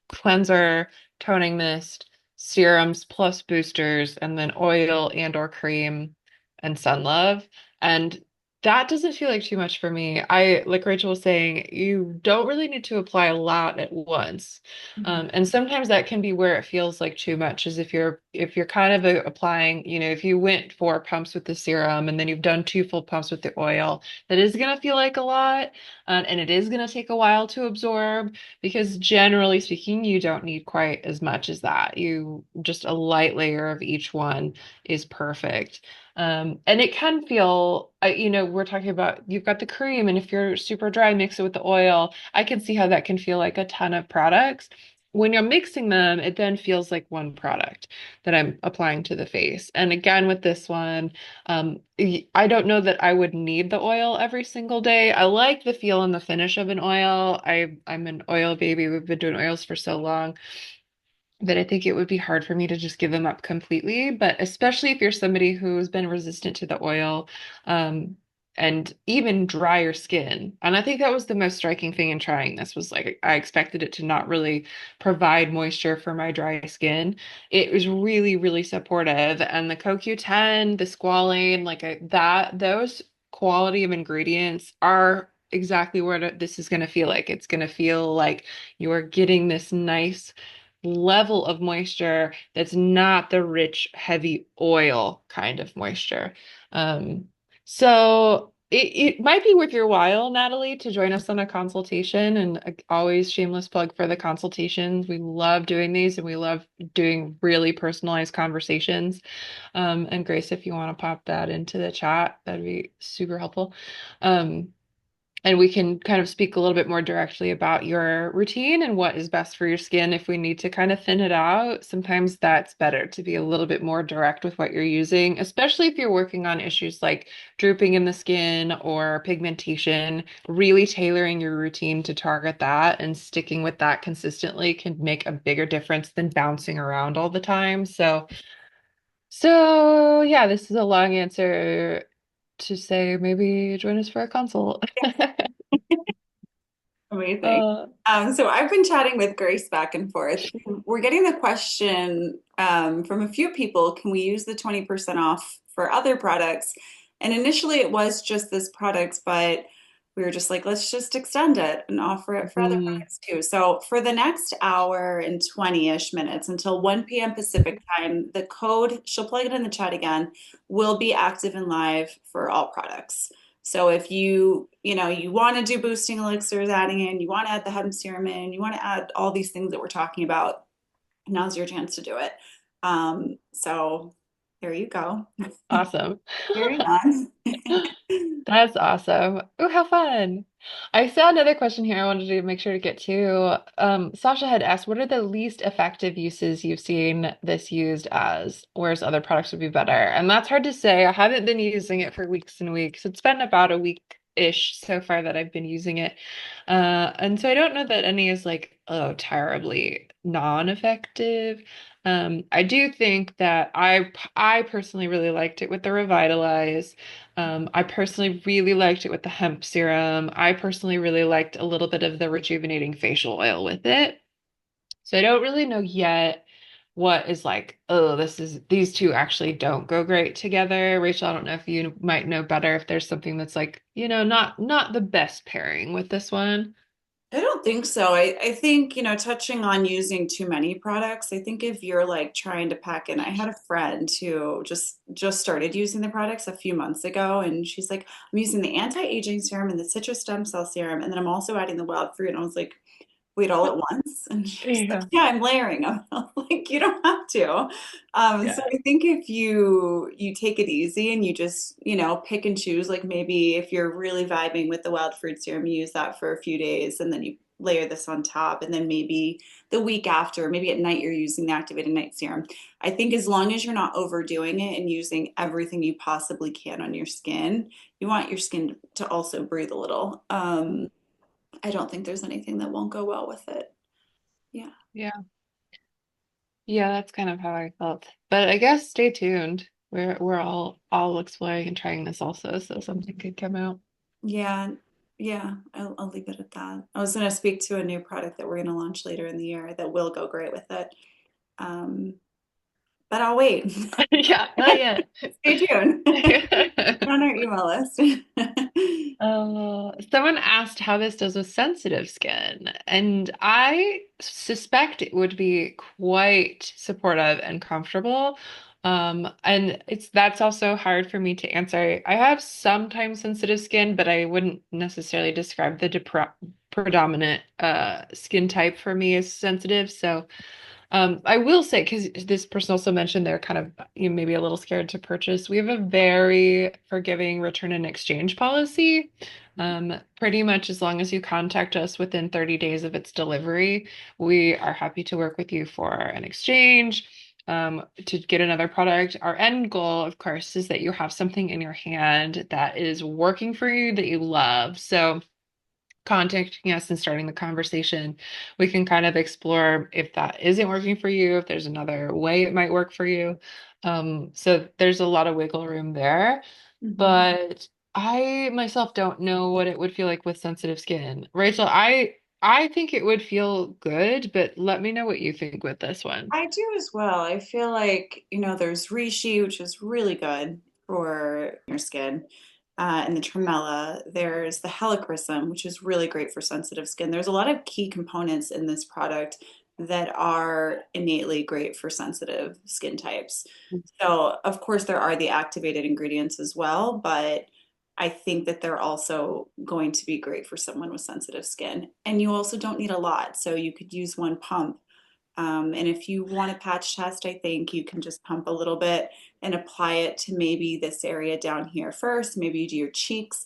cleanser, toning mist, serums plus boosters, and then oil and or cream and sun love. And that doesn't feel like too much for me. Like Rachel was saying, you don't really need to apply a lot at once. Mhm. And sometimes that can be where it feels like too much, is if you're kind of applying, if you went 4 pumps with the serum and then you've done 2 full pumps with the oil, that is going to feel like a lot, and it is going to take a while to absorb because generally speaking, you don't need quite as much as that. You just a light layer of each one is perfect. And it can feel, we're talking about you've got the cream, and if you're super dry, mix it with the oil. I can see how that can feel like a ton of products. When you're mixing them, it then feels like one product that I'm applying to the face. And again, with this one, I don't know that I would need the oil every single day. I like the feel and the finish of an oil. I'm an oil baby. We've been doing oils for so long that I think it would be hard for me to just give them up completely. But especially if you're somebody who's been resistant to the oil, um, and even drier skin. And I think that was the most striking thing in trying this was like I expected it to not really provide moisture for my dry skin. It was really, really supportive. And the CoQ10, the squalane, those quality of ingredients are exactly what this is going to feel like. It's going to feel like you're getting this nice level of moisture that's not the rich, heavy oil kind of moisture. So it might be worth your while, Natalie, to join us on a consultation. And always shameless plug for the consultations. We love doing these and we love doing really personalized conversations. And Grace, if you want to pop that into the chat, that'd be super helpful. Um, and we can kind of speak a little bit more directly about your routine and what is best for your skin. If we need to kind of thin it out, sometimes that's better to be a little bit more direct with what you're using, especially if you're working on issues like drooping in the skin or pigmentation. Really tailoring your routine to target that and sticking with that consistently can make a bigger difference than bouncing around all the time. So yeah, this is a long answer to say maybe join us for a consult. Amazing. Uh, So I've been chatting with Grace back and forth. We're getting the question from a few people, can we use the 20% off for other products? And initially it was just this product, but we were just like, let's just extend it and offer it for other mm, products too. So for the next hour and 20-ish minutes until 1 p.m. Pacific time, the code, she'll plug it in the chat again, will be active and live for all products. So if you want to do boosting elixirs, adding in, you want to add the hemp serum in, you want to add all these things that we're talking about, now's your chance to do it. So There you go. Awesome. Carrying on. That's awesome. Oh, how fun. I saw another question here I wanted to make sure to get to. Sasha had asked, what are the least effective uses you've seen this used as, whereas other products would be better? And that's hard to say. I haven't been using it for weeks and weeks. It's been about a week-ish so far that I've been using it. And so I don't know that any is like, oh, terribly non-effective. I do think that I personally really liked it with the Revitalize. I personally really liked it with the hemp serum. I personally really liked a little bit of the rejuvenating facial oil with it. So I don't really know yet what is like, oh, these two actually don't go great together. Rachel, I don't know if you might know better if there's something that's like, not the best pairing with this one. I don't think so. I think, touching on using too many products, I think if you're like trying to pack in, I had a friend who just started using the products a few months ago, and she's like, I'm using the anti-aging serum and the citrus stem cell serum, and then I'm also adding the wild fruit. And I was like, wait, all at once? And she was like, Yeah. yeah, I'm layering them. I'm like, you don't have to. So Yeah. I think if you take it easy and you just, pick and choose, like maybe if you're really vibing with the wild fruit serum, you use that for a few days and then you layer this on top. And then maybe the week after, maybe at night, you're using the activated night serum. I think as long as you're not overdoing it and using everything you possibly can on your skin, you want your skin to also breathe a little. I don't think there's anything that won't go well with it. Yeah. Yeah. Yeah, that's kind of how I felt. But I guess stay tuned. We're all exploring and trying this also, so something could come out. Yeah. Yeah. I'll leave it at that. I was going to speak to a new product that we're going to launch later in the year that will go great with it. Um, but I'll wait. Yeah, not yet. Stay tuned. On our email list. Someone asked how this does with sensitive skin, and I suspect it would be quite supportive and comfortable. And that's also hard for me to answer. I have sometimes sensitive skin, but I wouldn't necessarily describe the predominant skin type for me as sensitive. So I will say, because this person also mentioned they're kind of maybe a little scared to purchase. We have a very forgiving return and exchange policy. Pretty much as long as you contact us within 30 days of its delivery, we are happy to work with you for an exchange, to get another product. Our end goal, of course, is that you have something in your hand that is working for you that you love. So contacting us and starting the conversation, we can kind of explore if that isn't working for you, if there's another way it might work for you. So there's a lot of wiggle room there, Mhm. but I myself don't know what it would feel like with sensitive skin. Rachel, I think it would feel good, but let me know what you think with this one. I do as well. I feel like, there's reishi, which is really good for your skin, and the tremella. There's the helichrysum, which is really great for sensitive skin. There's a lot of key components in this product that are innately great for sensitive skin types. So, of course, there are the activated ingredients as well, but I think that they're also going to be great for someone with sensitive skin. And you also don't need a lot. So, you could use one pump, and if you want a patch test, I think you can just pump a little bit and apply it to maybe this area down here first. Maybe you do your cheeks,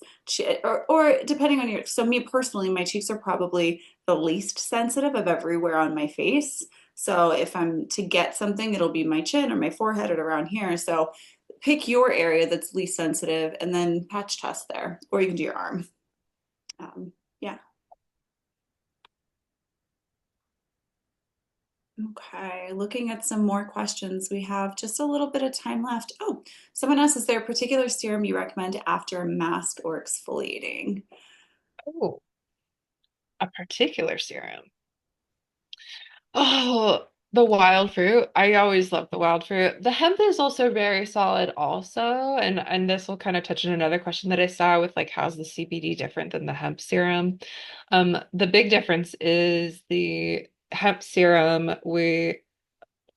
or depending on so me personally, my cheeks are probably the least sensitive of everywhere on my face. So if I'm to get something, it'll be my chin or my forehead or around here. So pick your area that's least sensitive and then patch test there, or you can do your arm. Yeah. Okay, looking at some more questions. We have just a little bit of time left. Oh, someone else, is there a particular serum you recommend after mask or exfoliating? Oh, a particular serum. Oh, the wild fruit. I always love the wild fruit. The hemp is also very solid also. And this will kind of touch on another question that I saw with like how's the CBD different than the hemp serum? The big difference is the hemp serum,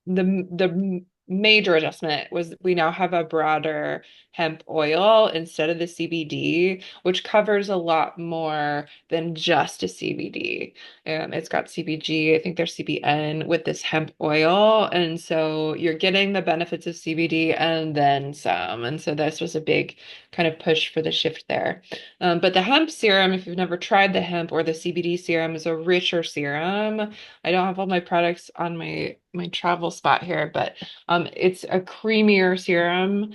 the major adjustment was we now have a broader hemp oil instead of the CBD, which covers a lot more than just a CBD. It's got CBG, I think there's CBN with this hemp oil. And so you're getting the benefits of CBD and then some. And so this was a big kind of push for the shift there. But the hemp serum, if you've never tried the hemp or the CBD serum, is a richer serum. I don't have all my products on my travel spot here, but it's a creamier serum.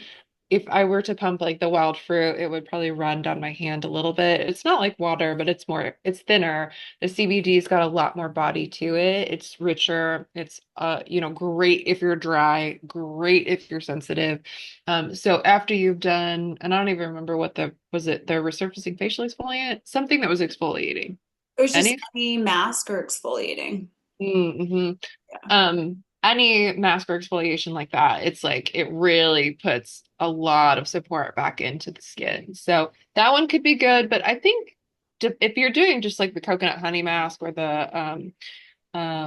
If I were to pump like the wild fruit, it would probably run down my hand a little bit. It's not like water, but it's thinner. The CBD's got a lot more body to it. It's richer. It's great if you're dry, great if you're sensitive. So after you've done, and I don't even remember what was it the resurfacing facial exfoliant? Something that was exfoliating. It was just Any? any mask or exfoliating. Mm-hmm. Yeah. Any mask or exfoliation like that, it's like it really puts a lot of support back into the skin. So that one could be good, but I think if you're doing just like the coconut honey mask or the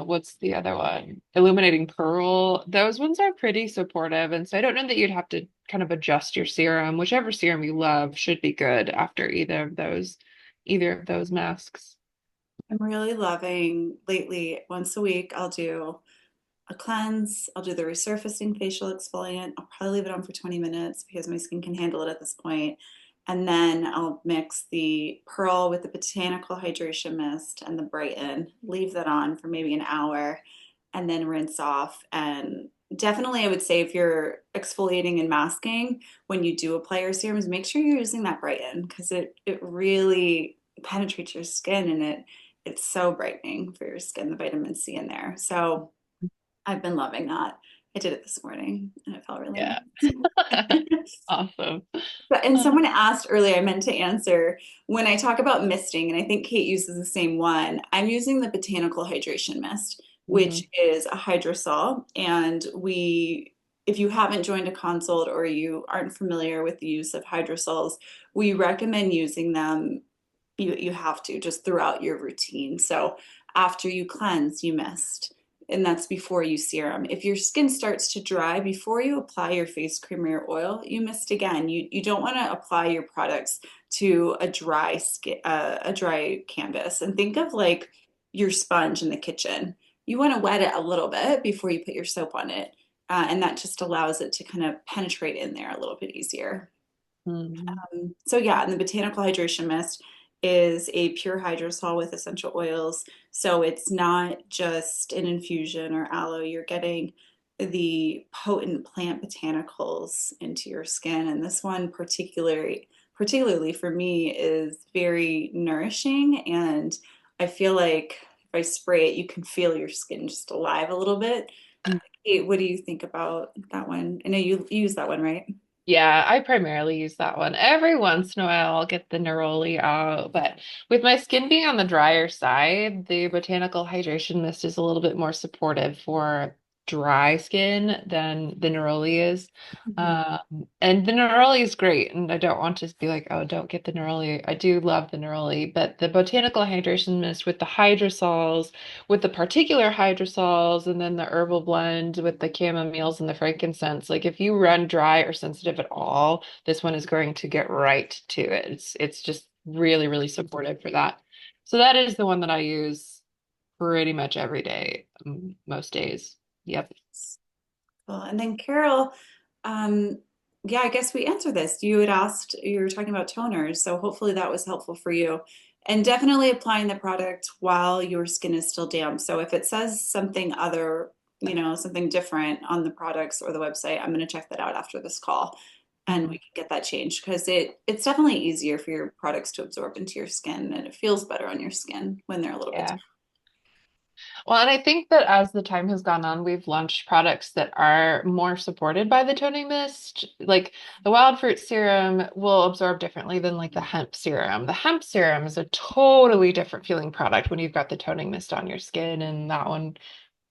what's the other one? Illuminating Pearl, those ones are pretty supportive. And so I don't know that you'd have to kind of adjust your serum. Whichever serum you love should be good after either of those masks. I'm really loving lately, once a week, I'll do a cleanse. I'll do the resurfacing facial exfoliant. I'll probably leave it on for 20 minutes because my skin can handle it at this point. And then I'll mix the Pearl with the Botanical Hydration Mist and the Brighten, leave that on for maybe an hour, and then rinse off. And definitely, I would say if you're exfoliating and masking, when you do apply your serums, make sure you're using that Brighten because it really penetrates your skin and it's so brightening for your skin, the vitamin C in there. So I've been loving that. I did it this morning and it felt really Yeah. nice. Awesome. But and someone asked earlier, I meant to answer when I talk about misting, and I think Kate uses the same one. I'm using the Botanical Hydration Mist, Mhm. which is a hydrosol, and if you haven't joined a consult or you aren't familiar with the use of hydrosols, we recommend using them. You have to just throughout your routine. So after you cleanse, you mist, and that's before you serum. If your skin starts to dry before you apply your face cream or your oil, you mist again. You don't want to apply your products to a dry skin, a dry canvas. And think of like your sponge in the kitchen. You want to wet it a little bit before you put your soap on it, and that just allows it to kind of penetrate in there a little bit easier. Mhm. So yeah, and the botanical hydration mist is a pure hydrosol with essential oils. So it's not just an infusion or aloe. You're getting the potent plant botanicals into your skin. And this one particularly for me is very nourishing. And I feel like if I spray it, you can feel your skin just alive a little bit. Kate, what do you think about that one? I know you use that one, right? Yeah, I primarily use that one. Every once in a while, I'll get the neroli out, but with my skin being on the drier side, the botanical hydration mist is a little bit more supportive for dry skin than the neroli is. Mhm. And the neroli is great, and I don't want to be like, oh, don't get the neroli. I do love the neroli, but the botanical hydration mist with the hydrosols, with the particular hydrosols, and then the herbal blend with the chamomiles and the frankincense. Like if you run dry or sensitive at all, this one is going to get right to it. It's just really, really supportive for that. So that is the one that I use pretty much every day, most days. Yep. Well, and then Carol, um, yeah, I guess we answered this. You had asked, you were talking about toners, so hopefully that was helpful for you. And definitely applying the product while your skin is still damp. So if it says something other, something different on the products or the website, I'm going to check that out after this call and we Mhm. can get that changed because it's definitely easier for your products to absorb into your skin and it feels better on your skin when they're a little bit. Yeah. Well, and I think that as the time has gone on, we've launched products that are more supported by the toning mist. Like the wild fruit serum will absorb differently than like the hemp serum. The hemp serum is a totally different feeling product when you've got the toning mist on your skin, and that one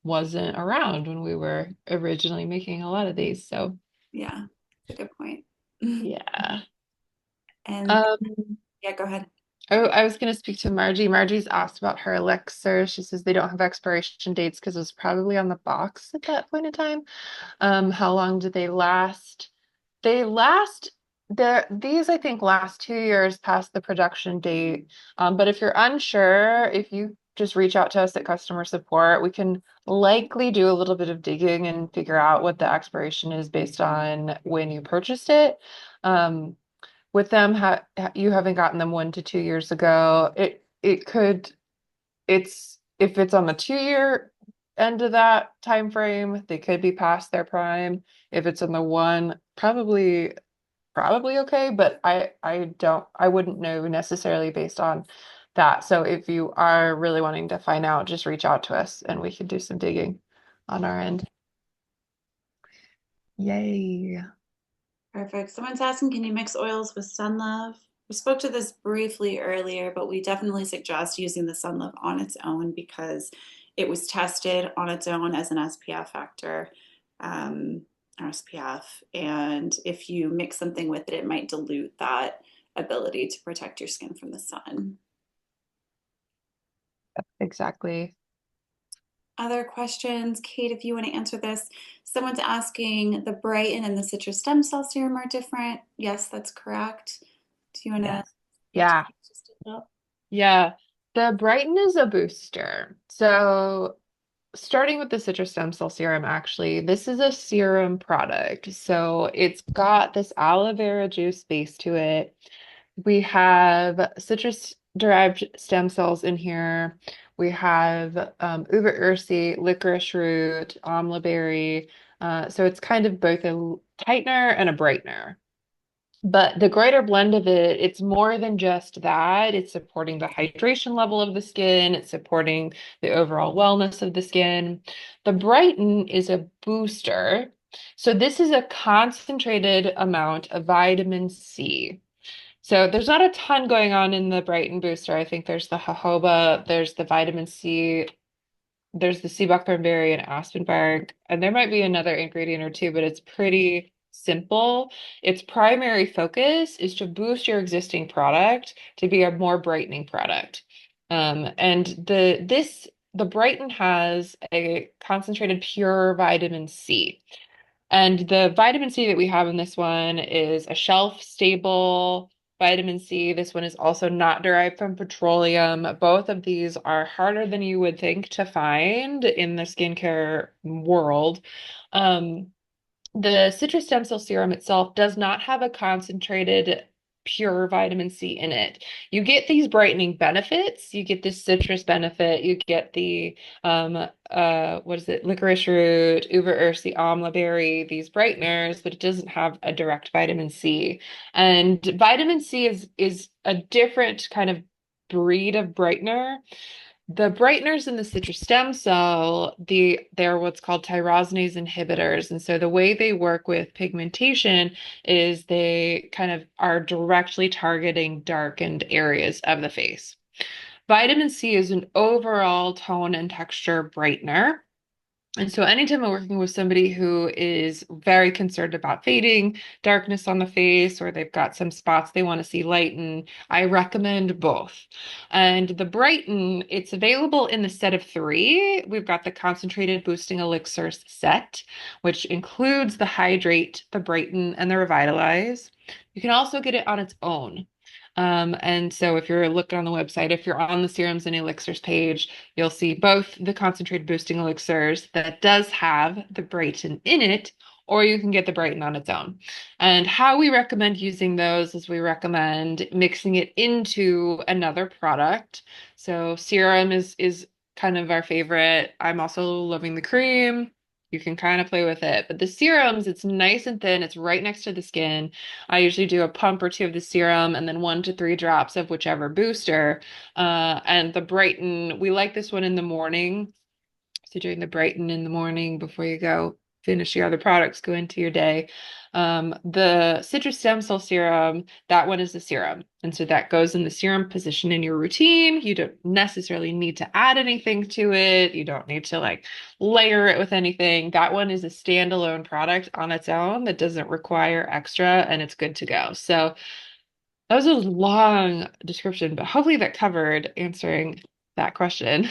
wasn't around when we were originally making a lot of these. So Yeah, that's a good point. yeah. And Um, yeah, go ahead. Oh, I was going to speak to Margie. Margie's asked about her elixir. She says they don't have expiration dates because it was probably on the box at that point in time. How long do they last? They last these I think last 2 years past the production date. But if you're unsure, if you just reach out to us at customer support, we can likely do a little bit of digging and figure out what the expiration is based on when you purchased it. Um, with them, you haven't gotten them 1 to 2 years ago. It could it's if it's on the 2 year end of that time frame, they could be past their prime. If it's in the one, probably okay, but I wouldn't know necessarily based on that. So if you are really wanting to find out, just reach out to us and we can do some digging on our end. Yay. Perfect. Someone's asking, can you mix oils with Sunlove? We spoke to this briefly earlier, but we definitely suggest using the Sunlove on its own because it was tested on its own as an SPF factor, um, or SPF. And if you mix something with it, it might dilute that ability to protect your skin from the sun. Exactly. Other questions? Kate, if you want to answer this. Someone's asking, the Brighten and the citrus stem cell serum are different. Yes, that's correct. Do you want to Yes. Yeah. just a little? Yeah. The Brighten is a booster. So starting with the citrus stem cell serum, actually, this is a serum product. So it's got this aloe vera juice base to it. We have citrus derived stem cells in here. We have uva ursi, licorice root, amla berry. So it's kind of both a tightener and a brightener. But the greater blend of it, it's more than just that. It's supporting the hydration level of the skin. It's supporting the overall wellness of the skin. The Brighten is a booster. So this is a concentrated amount of vitamin C. So there's not a ton going on in the Brighten booster. I think there's the jojoba, there's the vitamin C, there's the sea buckthornberry and aspen bark, and there might be another ingredient or two, but it's pretty simple. Its primary focus is to boost your existing product to be a more brightening product. And the Brighten has a concentrated pure vitamin C. And the vitamin C that we have in this one is a shelf stable vitamin C. This one is also not derived from petroleum. Both of these are harder than you would think to find in the skincare world. Um, the citrus stem cell serum itself does not have a concentrated pure vitamin C in it. You get these brightening benefits. You get this citrus benefit. You get the what is it? Licorice root, uva ursi, amla berry, these brighteners, but it doesn't have a direct vitamin C. And vitamin C is a different kind of breed of brightener. The brighteners in the citrus stem cell, they're what's called tyrosinase inhibitors. And so the way they work with pigmentation is they kind of are directly targeting darkened areas of the face. Vitamin C is an overall tone and texture brightener. And so anytime I'm working with somebody who is very concerned about fading, darkness on the face, or they've got some spots they want to see lighten, I recommend both. And the Brighten, it's available in the set of three. We've got the concentrated boosting elixirs set, which includes the hydrate, the Brighten, and the revitalize. You can also get it on its own. And so if you're looking on the website, if you're on the serums and elixirs page, you'll see both the concentrated boosting elixirs that does have the Brighten in it, or you can get the Brighten on its own. And how we recommend using those is we recommend mixing it into another product. So serum is kind of our favorite. I'm also loving the cream. You can kind of play with it, but the serums, it's nice and thin. It's right next to the skin. I usually do a pump or two of the serum and then 1 to 3 drops of whichever booster. And the Brighten, we like this one in the morning. So doing the Brighten in the morning before you go finish your other products, go into your day. The citrus stem cell serum, that one is the serum. And so that goes in the serum position in your routine. You don't necessarily need to add anything to it. You don't need to like layer it with anything. That one is a standalone product on its own that doesn't require extra and it's good to go. So That was a long description, but hopefully that covered answering that question.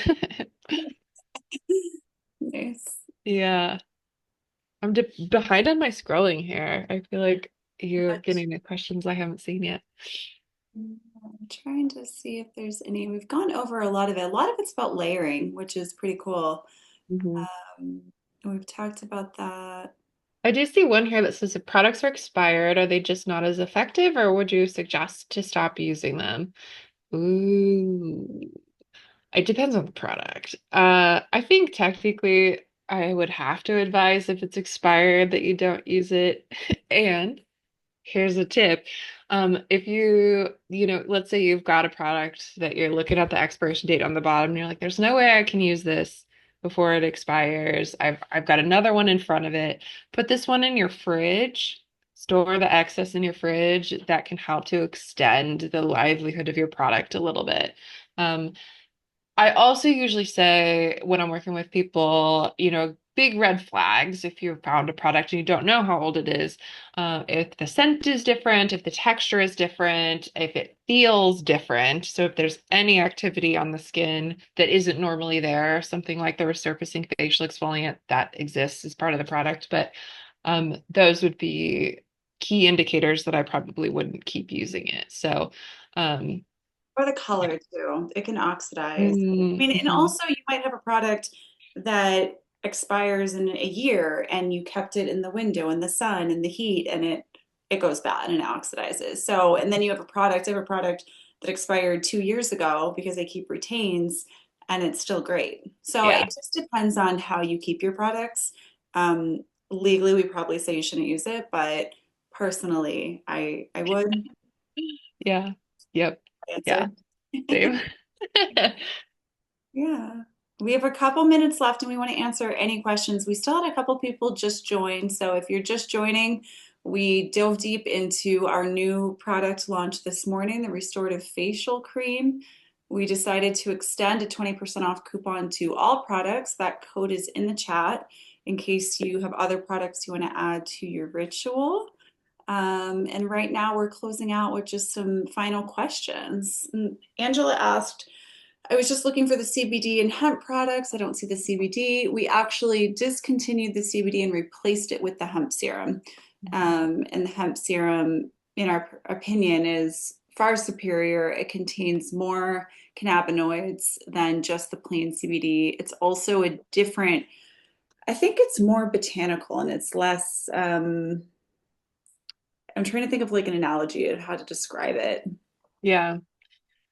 Nice. Yeah. I'm behind on my scrolling here. I feel like you're But getting the questions I haven't seen yet. I'm trying to see if there's any. We've gone over a lot of it. A lot of it's about layering, which is pretty cool. Hmm. Um, we've talked about that. I do see one here that says if products are expired, are they just not as effective, or would you suggest to stop using them? Ooh, it depends on the product. I think technically I would have to advise if it's expired that you don't use it. And here's a tip. If let's say you've got a product that you're looking at the expiration date on the bottom, and you're like, there's no way I can use this before it expires. I've got another one in front of it. Put this one in your fridge, store the excess in your fridge. That can help to extend the livelihood of your product a little bit. Um, I also usually say when I'm working with people, big red flags if you found a product and you don't know how old it is. If the scent is different, if the texture is different, if it feels different. So if there's any activity on the skin that isn't normally there, something like the resurfacing facial exfoliant that exists as part of the product. But those would be key indicators that I probably wouldn't keep using it. So, um, Or the yeah. color too. It can oxidize. I mean, and Mm-hmm. also you might have a product that expires in a year and you kept it in the window in the sun and the heat and it goes bad and it oxidizes. So, and then you have a product, I have a product that expired 2 years ago because I keep retains and it's still great. So it Yeah. just depends on how you keep your products. Um, Legally, we probably say you shouldn't use it, but personally, I would Yeah. Yep. Yeah. answer. Same. Yeah. We have a couple minutes left and we want to answer any questions. We still had a couple people just join. So if you're just joining, we dove deep into our new product launch this morning, the Restorative Facial Cream. We decided to extend a 20% off coupon to all products. That code is in the chat in case you have other products you want to add to your ritual. And right now we're closing out with just some final questions. Angela asked, I was just looking for the CBD and hemp products. I don't see the CBD. We actually discontinued the CBD and replaced it with the hemp serum. And the hemp serum, in our opinion, is far superior. It contains more cannabinoids than just the plain CBD. It's also a different, I think it's more botanical and it's less, I'm trying to think of like an analogy of how to describe it. Yeah.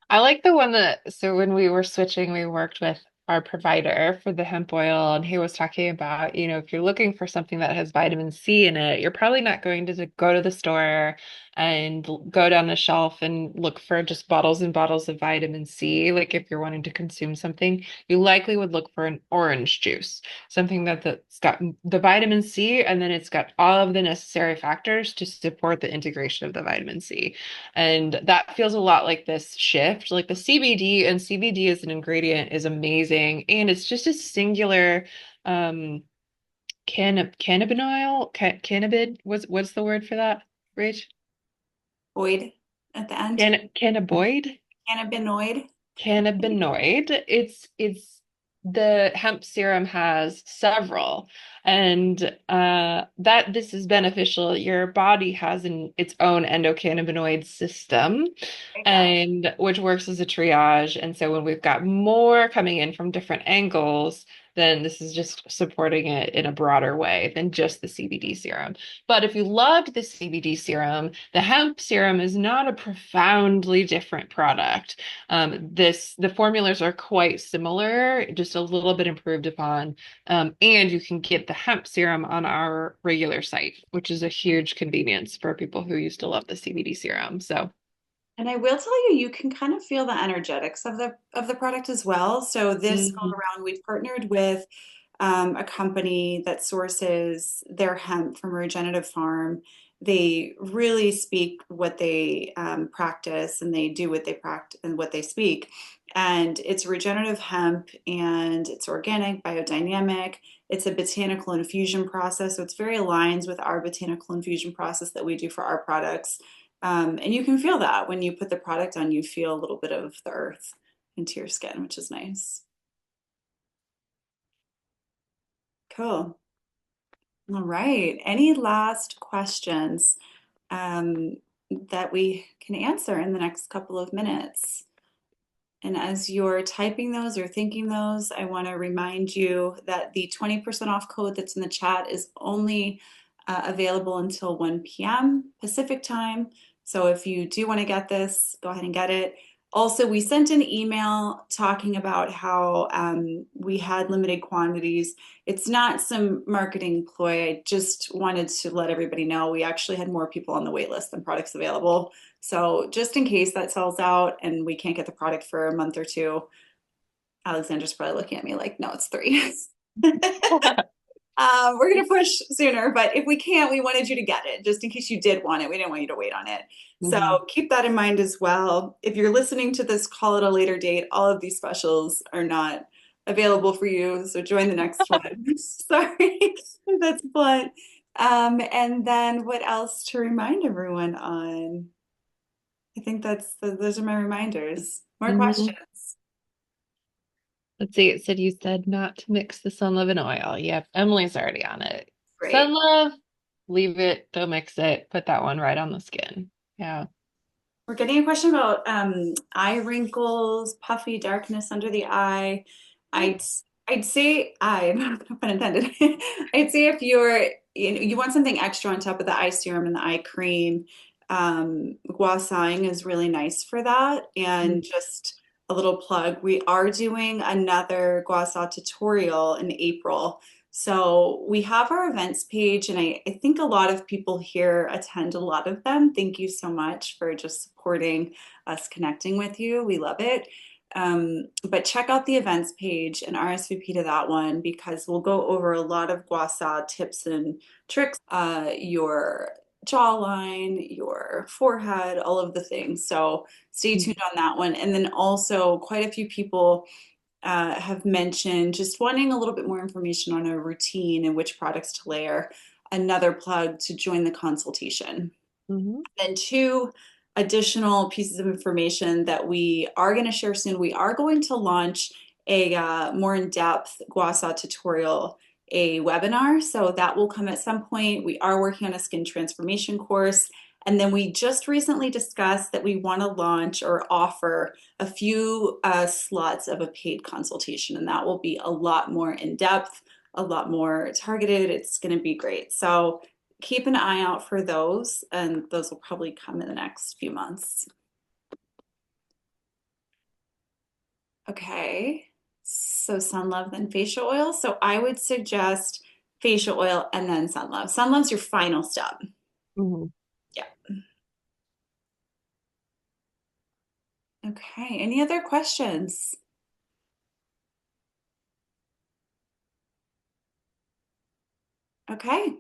I like the one so when we were switching, we worked with our provider for the hemp oil, and he was talking about, if you're looking for something that has vitamin C in it, you're probably not going to go to the store and go down the shelf and look for just bottles and bottles of vitamin C. Like if you're wanting to consume something, you likely would look for an orange juice, something that's got the vitamin C, and then it's got all of the necessary factors to support the integration of the vitamin C. And that feels a lot like this shift. Like the CBD and CBD as an ingredient is amazing. And it's just a singular um cannabid. What's the word for that, Rach? Oid at the end. Cannabinoid? Cannabinoid. Cannabinoid. It's the hemp serum has several, and that this is beneficial. Your body has its own endocannabinoid system, Yeah. and which works as a triage. And so when we've got more coming in from different angles, then this is just supporting it in a broader way than just the CBD serum. But if you loved the CBD serum, the hemp serum is not a profoundly different product. The formulas are quite similar, just a little bit improved upon. And you can get the hemp serum on our regular site, which is a huge convenience for people who used to love the CBD serum. So, And I will tell you, you can kind of feel the energetics of the product as well. So this go mm, around, we've partnered with a company that sources their hemp from a regenerative farm. They really speak what they practice, and they do what they practice and what they speak. And it's regenerative hemp, and it's organic, biodynamic. It's a botanical infusion process, so it's very aligned with our botanical infusion process that we do for our products. And you can feel that when you put the product on, you feel a little bit of the earth into your skin, which is nice. Cool. All right. Any last questions um, that we can answer in the next couple of minutes? And as you're typing those or thinking those, I want to remind you that the 20% off code that's in the chat is only available until 1 p.m. Pacific time. So if you do want to get this, go ahead and get it. Also, we sent an email talking about how we had limited quantities. It's not some marketing ploy. I just wanted to let everybody know we actually had more people on the wait list than products available. So just in case that sells out and we can't get the product for a month or two, Alexandra's probably looking at me like, no, it's 3. We're going to push sooner, but if we can't, we wanted you to get it just in case you did want it. We didn't want you to wait on it. So Mhm. keep that in mind as well. If you're listening to this call at a later date, all of these specials are not available for you. So join the next one. Sorry, that's blunt. And then what else to remind everyone on? I think those are my reminders. More Mhm. questions. Let's see, it said you said not to mix the Sun Love and oil. Yep, Emily's already on it. Sun Great. Love, leave it, don't mix it, put that one right on the skin. Yeah. We're getting a question about eye wrinkles, puffy darkness under the eye. I'd I'd say eye, no pun intended. I'd say if you want something extra on top of the eye serum and the eye cream, gua shying is really nice for that. And just a little plug, we are doing another gua sha tutorial in April. So we have our events page, and I think a lot of people here attend a lot of them. Thank you so much for just supporting us connecting with you. We love it. But check out the events page and RSVP to that one because we'll go over a lot of gua sha tips and tricks, your jawline, your forehead, all of the things. So stay tuned on that one. And then also, quite a few people have mentioned just wanting a little bit more information on a routine and which products to layer. Another plug to join the consultation. Mm-hmm. Then two additional pieces of information that we are going to share soon. We are going to launch a more in-depth gua sha tutorial, a webinar. So that will come at some point. We are working on a skin transformation course. And then we just recently discussed that we want to launch or offer a few slots of a paid consultation. And that will be a lot more in-depth, a lot more targeted. It's going to be great. So keep an eye out for those, and those will probably come in the next few months. Okay, so Sun Love, then facial oil. So I would suggest facial oil and then Sun Love. Sun Love's your final step. Mm-hmm. Yeah. Okay, any other questions? Okay,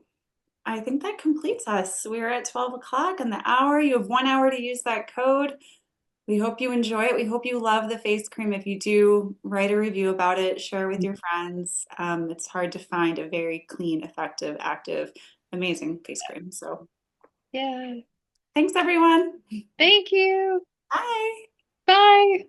I think that completes us. We're at 12 o'clock on the hour. You have 1 hour to use that code. We hope you enjoy it. We hope you love the face cream. If you do, write a review about it, share with your friends. It's hard to find a very clean, effective, active, amazing face cream. So Yeah. thanks, everyone. Thank you. Bye. Bye.